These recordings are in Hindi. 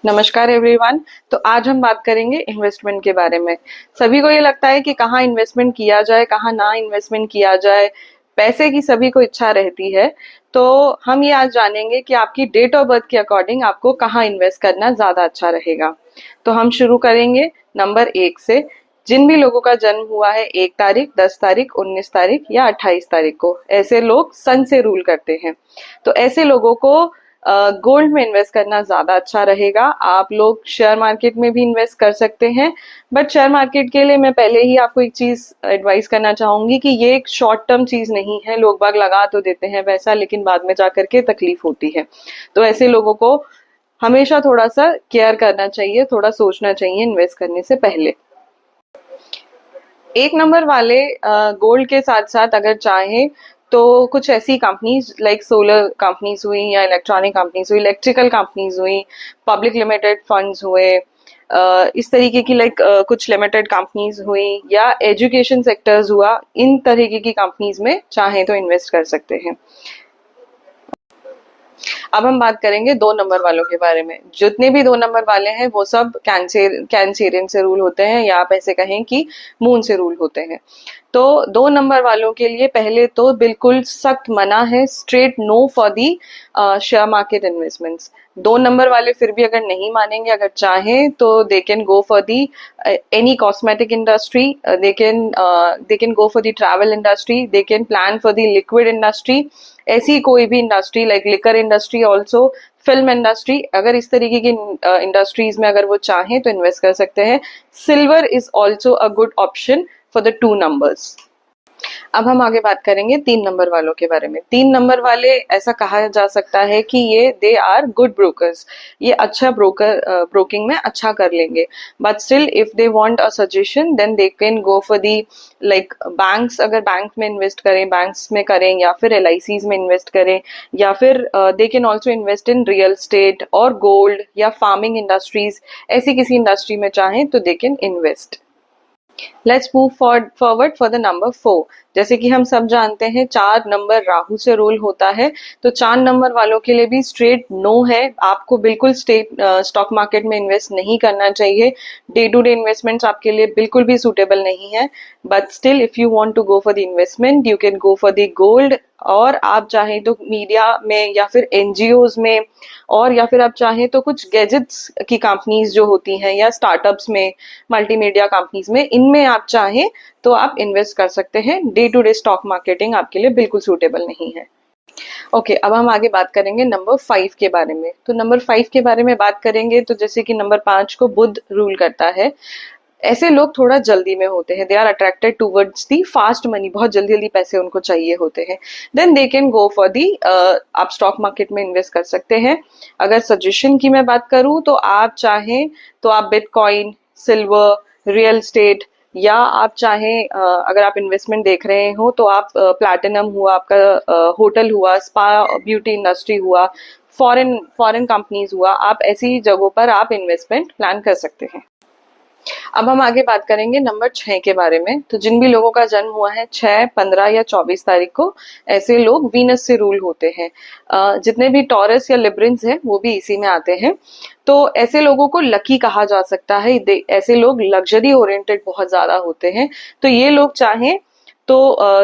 नमस्कार एवरीवन। तो आज हम बात करेंगे इन्वेस्टमेंट के बारे में। सभी को ये लगता है कि कहाँ इन्वेस्टमेंट किया जाए, कहाँ ना इन्वेस्टमेंट किया जाए। पैसे की सभी को इच्छा रहती है। तो हम ये आज जानेंगे कि आपकी डेट ऑफ बर्थ के अकॉर्डिंग आपको कहाँ इन्वेस्ट करना ज्यादा अच्छा रहेगा। तो हम शुरू करेंगे नंबर 1 से। जिन भी लोगों का जन्म हुआ है 1 तारीख, 10 तारीख, 19 तारीख या 28 तारीख को, ऐसे लोग सन से रूल करते हैं। तो ऐसे लोगों को गोल्ड में इन्वेस्ट करना ज्यादा अच्छा रहेगा। आप लोग शेयर मार्केट में भी इन्वेस्ट कर सकते हैं, बट शेयर मार्केट के लिए मैं पहले ही आपको एक चीज एडवाइस करना चाहूंगी कि ये एक शॉर्ट टर्म चीज नहीं है। लोग बाग लगा तो देते हैं पैसा, लेकिन बाद में जाकर के तकलीफ होती है। तो ऐसे लोगों को हमेशा थोड़ा सा केयर करना चाहिए, थोड़ा सोचना चाहिए इन्वेस्ट करने से पहले। 1 नंबर वाले गोल्ड के साथ साथ अगर चाहें तो कुछ ऐसी कंपनीज लाइक सोलर कंपनीज हुई, या इलेक्ट्रॉनिक कंपनीज हुई, इलेक्ट्रिकल कंपनीज हुई, पब्लिक लिमिटेड फंड्स हुए, इस तरीके की लाइक कुछ लिमिटेड कंपनीज हुई, या एजुकेशन सेक्टर्स हुआ, इन तरीके की कंपनीज में चाहें तो इन्वेस्ट कर सकते हैं। अब हम बात करेंगे 2 नंबर वालों के बारे में। जितने भी 2 नंबर वाले हैं वो सब कैंसेरियन से रूल होते हैं, या आप ऐसे कहें कि मून से रूल होते हैं। तो 2 नंबर वालों के लिए पहले तो बिल्कुल सख्त मना है, straight no for the share market investments. 2 नंबर वाले फिर भी अगर नहीं मानेंगे, अगर चाहें तो they can go for the any cosmetic industry, they can go for the travel industry, they can plan for the liquid industry. ऐसी कोई भी industry like liquor industry also, film industry, अगर इस तरीके की इंडस्ट्रीज में अगर वो चाहें तो इन्वेस्ट कर सकते हैं। Silver is also a good option for the 2 numbers. अब हम आगे बात करेंगे 3 नंबर वालों के बारे में। 3 नंबर वाले ऐसा कहा जा सकता है कि ये दे आर गुड ब्रोकर्स। ये अच्छा ब्रोकिंग में अच्छा कर लेंगे, but still if they want a suggestion then they can go for the like banks. अगर बैंक में इन्वेस्ट करें, बैंक्स में करें, या फिर LICs में इन्वेस्ट करें, या फिर they can also invest in real estate और गोल्ड या फार्मिंग इंडस्ट्रीज। ऐसी किसी इंडस्ट्री में चाहें तो they can invest. Let's move forward for the number 4। जैसे कि हम सब जानते हैं 4 नंबर राहु से रूल होता है। तो 4 नंबर वालों के लिए भी स्ट्रेट नो है। आपको बिल्कुल स्टॉक मार्केट में इन्वेस्ट नहीं करना चाहिए। डे टू डे इन्वेस्टमेंट्स आपके लिए बिल्कुल भी सूटेबल नहीं है। But still if you want to go for the investment you can go for the gold, और आप चाहें तो मीडिया में या फिर NGOs में, और या फिर आप चाहें तो कुछ गैजेट्स की कंपनीज जो होती हैं, या स्टार्टअप्स में, मल्टीमीडिया कंपनीज में, इनमें आप चाहें तो आप इन्वेस्ट कर सकते हैं। Day to day stock marketing आपके लिए बिल्कुल सूटेबल नहीं है। ओके, अब हम आगे बात करेंगे नंबर 5 के बारे में। तो नंबर 5 के बारे में बात करेंगे तो जैसे कि नंबर 5 को बुध रूल करता है। ऐसे लोग थोड़ा जल्दी में होते हैं, they are attracted towards the fast money. बहुत जल्दी जल्दी पैसे उनको चाहिए होते हैं। Then they can go for the आप स्टॉक मार्केट में इन्वेस्ट कर सकते हैं। अगर सजेशन की मैं बात करूं तो आप चाहें तो आप बिटकॉइन, सिल्वर, रियल स्टेट, या आप चाहें अगर आप इन्वेस्टमेंट देख रहे हो तो आप प्लैटिनम हुआ, आपका होटल हुआ, स्पा ब्यूटी इंडस्ट्री हुआ, फॉरेन फॉरेन कंपनीज हुआ, आप ऐसी जगहों पर आप इन्वेस्टमेंट प्लान कर सकते हैं। अब हम आगे बात करेंगे नंबर 6 के बारे में। तो जिन भी लोगों का जन्म हुआ है 6, 15 या 24 तारीख को, ऐसे लोग वीनस से रूल होते हैं। जितने भी टॉरस या लिब्रिन्स हैं वो भी इसी में आते हैं। तो ऐसे लोगों को लकी कहा जा सकता है। ऐसे लोग लग्जरी ओरिएंटेड बहुत ज्यादा होते हैं। तो ये लोग चाहें तो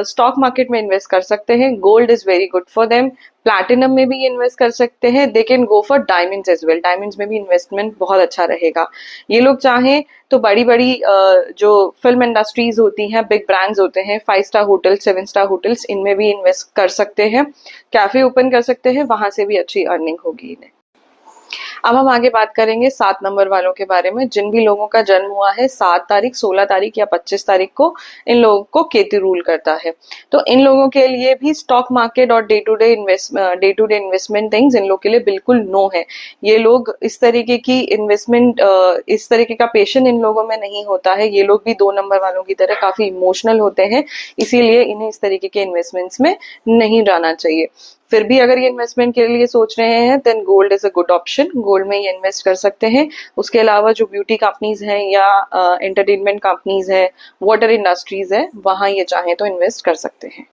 स्टॉक मार्केट में इन्वेस्ट कर सकते हैं। Gold is very good for them. Platinum में भी इन्वेस्ट कर सकते हैं। They can go for diamonds as well. Diamonds में भी इन्वेस्टमेंट बहुत अच्छा रहेगा। ये लोग चाहें तो बड़ी बड़ी जो फिल्म इंडस्ट्रीज होती हैं, बिग ब्रांड्स होते हैं, 5 स्टार होटल, 7 स्टार होटल्स, इनमें भी इन्वेस्ट कर सकते हैं। कैफे ओपन कर सकते हैं, वहां से भी अच्छी अर्निंग होगी इन्हें। अब हम आगे बात करेंगे 7 नंबर वालों के बारे में। जिन भी लोगों का जन्म हुआ है 7 तारीख, 16 तारीख या 25 तारीख को, इन लोगों को केतु रूल करता है। तो इन लोगों के लिए भी स्टॉक मार्केट और day to day investment things इन लोगों के लिए बिल्कुल नो है। ये लोग इस तरीके की इन्वेस्टमेंट, इस तरीके का पेशन इन लोगों में नहीं होता है। ये लोग भी 2 नंबर वालों की तरह काफी इमोशनल होते हैं, इसीलिए इन्हें इस तरीके के इन्वेस्टमेंट्स में नहीं जाना चाहिए। फिर भी अगर ये इन्वेस्टमेंट के लिए सोच रहे हैं then gold is a good option. Gold में ये इन्वेस्ट कर सकते हैं। उसके अलावा जो ब्यूटी कंपनीज हैं या एंटरटेनमेंट कंपनीज हैं, वाटर इंडस्ट्रीज है, वहां ये चाहें तो इन्वेस्ट कर सकते हैं।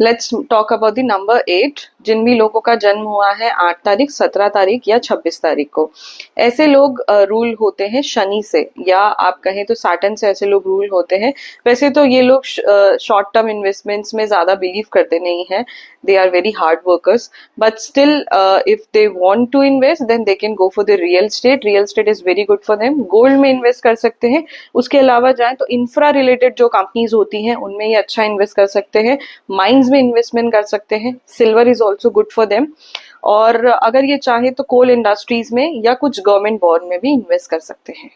Let's talk about the number 8। जिन भी लोगों का जन्म हुआ है 8 तारीख, 17 तारीख या 26 तारीख को, ऐसे लोग रूल होते हैं शनि से, या आप कहें तो सैटर्न से ऐसे लोग रूल होते हैं। वैसे तो ये लोग शॉर्ट टर्म इन्वेस्टमेंट्स में ज्यादा बिलीव करते नहीं हैं, they are very hard workers, but still if they want to invest then they can go for the real estate. Real estate is very good for them. Gold में इन्वेस्ट कर सकते हैं। उसके अलावा जाएं तो इंफ्रा रिलेटेड जो कंपनीज होती हैं उनमें ये अच्छा इन्वेस्ट कर सकते हैं। माइंस में इन्वेस्टमेंट कर सकते हैं। Silver is also good for them. और अगर ये चाहे तो कोल इंडस्ट्रीज में या कुछ गवर्नमेंट बॉन्ड में भी इन्वेस्ट कर सकते हैं।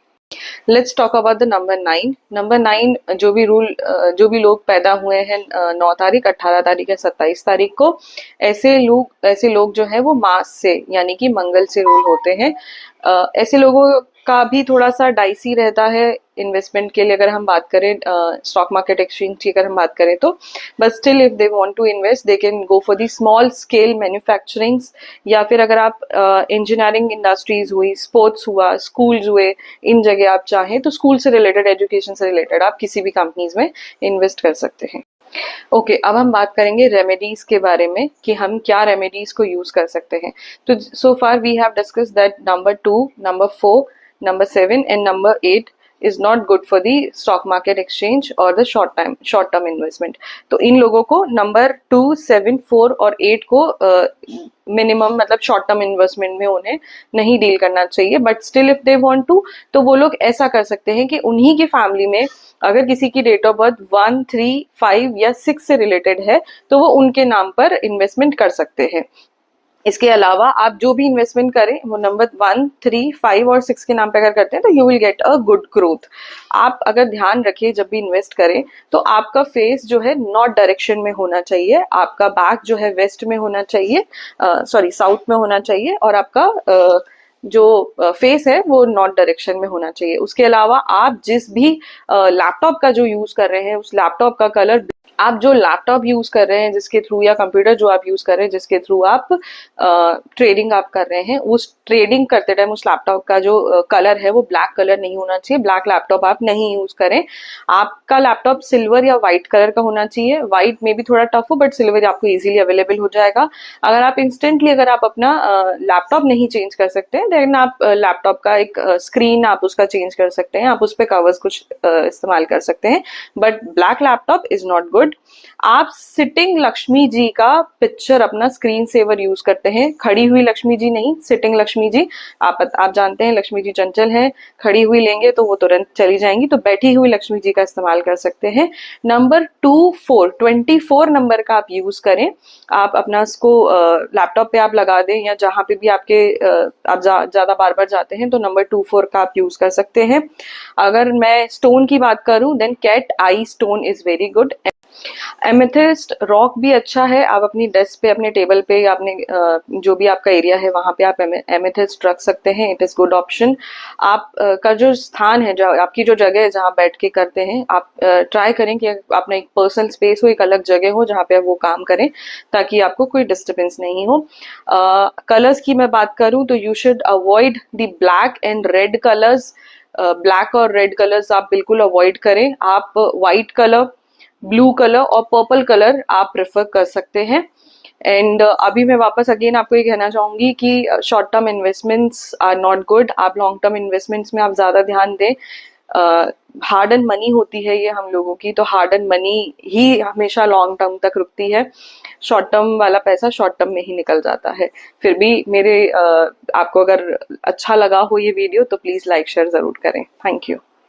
Let's talk about the number 9। Number 9 जो भी लोग पैदा हुए हैं 9 तारीख, 18 तारीख या 27 तारीख को, ऐसे लोग जो है वो मार्स से यानी कि मंगल से रूल होते हैं। ऐसे लोगों का भी थोड़ा सा डाइसी रहता है इन्वेस्टमेंट के लिए, अगर हम बात करें स्टॉक मार्केट एक्सचेंज की अगर हम बात करें तो, but still if they want to invest they can go for the small scale manufacturing, या फिर अगर आप इंजीनियरिंग इंडस्ट्रीज हुई, स्पोर्ट्स हुआ, स्कूल्स हुए, इन जगह आप चाहें तो स्कूल से रिलेटेड, एजुकेशन से रिलेटेड आप किसी भी कंपनीज में इन्वेस्ट कर सकते हैं। ओके, अब हम बात करेंगे रेमेडीज के बारे में कि हम क्या रेमेडीज को यूज कर सकते हैं। तो so far we have discussed that number 2, number 4, number 7 and number 8 is not good for the stock market exchange or the short term investment। तो इन लोगों को नंबर 2, 7, 4 और 8 को मिनिमम मतलब शॉर्ट टर्म इन्वेस्टमेंट में उन्हें नहीं डील करना चाहिए। But still if they want to, तो वो लोग ऐसा कर सकते हैं कि उन्हीं की फैमिली में अगर किसी की डेट ऑफ बर्थ 1, 3, 5 या 6 से रिलेटेड है तो वो उनके नाम पर इन्वेस्टमेंट कर सकते हैं। इसके अलावा आप जो भी इन्वेस्टमेंट करें वो नंबर 1, 3, 5 और 6 के नाम पे अगर करते हैं तो you will get a good growth. आप अगर ध्यान रखें जब भी इन्वेस्ट करें तो आपका फेस जो है नॉर्थ डायरेक्शन में होना चाहिए, आपका बैक जो है वेस्ट में होना चाहिए, सॉरी साउथ में होना चाहिए, और आपका जो फेस है वो नॉर्थ डायरेक्शन में होना चाहिए। उसके अलावा आप जिस भी लैपटॉप का जो यूज कर रहे हैं उस लैपटॉप का कलर, आप जो लैपटॉप यूज कर रहे हैं जिसके थ्रू, या कंप्यूटर जो आप यूज कर रहे हैं जिसके थ्रू आप ट्रेडिंग आप कर रहे हैं, उस ट्रेडिंग करते टाइम उस लैपटॉप का जो कलर है वो ब्लैक कलर नहीं होना चाहिए। ब्लैक लैपटॉप आप नहीं यूज करें। आपका लैपटॉप सिल्वर या व्हाइट कलर का होना चाहिए। व्हाइट में भी थोड़ा टफ हो बट सिल्वर आपको इजीली अवेलेबल हो जाएगा। अगर आप इंस्टेंटली अगर आप अपना लैपटॉप नहीं चेंज कर सकते हैं देन आप लैपटॉप का एक स्क्रीन आप उसका चेंज कर सकते हैं, आप उस पर कवर्स कुछ इस्तेमाल कर सकते हैं, but black laptop is not good. आप सिटिंग लक्ष्मी जी का पिक्चर अपना स्क्रीन सेवर यूज करते हैं, खड़ी हुई लक्ष्मी जी नहीं, सिटिंग लक्ष्मी जी। आप जानते हैं लक्ष्मी जी चंचल हैं, खड़ी हुई लेंगे तो वो तुरंत चली जाएंगी, तो बैठी हुई लक्ष्मी जी का इस्तेमाल कर सकते हैं। नंबर 24 नंबर का आप यूज करें। आप अपना इसको लैपटॉप पे आप लगा दें, या जहां पे भी आपके आप ज्यादा बार बार जाते हैं तो नंबर 24 का आप यूज कर सकते हैं। अगर मैं स्टोन की बात करूं then cat eye stone is very good. Amethyst rock भी अच्छा है। आप अपनी डेस्क पे, अपने टेबल पे, या अपने जो भी आपका एरिया है वहां पे आप एमेथिस्ट रख सकते हैं। It is good option. आप का जो स्थान है, जो आपकी जो जगह है जहां बैठ के करते हैं, आप ट्राई करें कि अपना एक पर्सनल स्पेस हो, एक अलग जगह हो जहां पे आप वो काम करें ताकि आपको कोई डिस्टर्बेंस नहीं हो। कलर्स की मैं बात करूं तो you should avoid the black and red colours. Black और रेड कलर्स आप बिल्कुल अवॉइड करें। आप व्हाइट कलर, ब्लू कलर और पर्पल कलर आप प्रेफर कर सकते हैं। एंड अभी मैं वापस अगेन आपको ये कहना चाहूंगी कि short term investments are not good. आप लॉन्ग टर्म इन्वेस्टमेंट्स में आप ज्यादा ध्यान दें। हार्ड एंड मनी होती है ये हम लोगों की, तो हार्ड एंड मनी ही हमेशा लॉन्ग टर्म तक रुकती है। शॉर्ट टर्म वाला पैसा शॉर्ट टर्म में ही निकल जाता है। फिर भी आपको अगर अच्छा लगा हो ये वीडियो तो प्लीज लाइक शेयर जरूर करें। Thank you.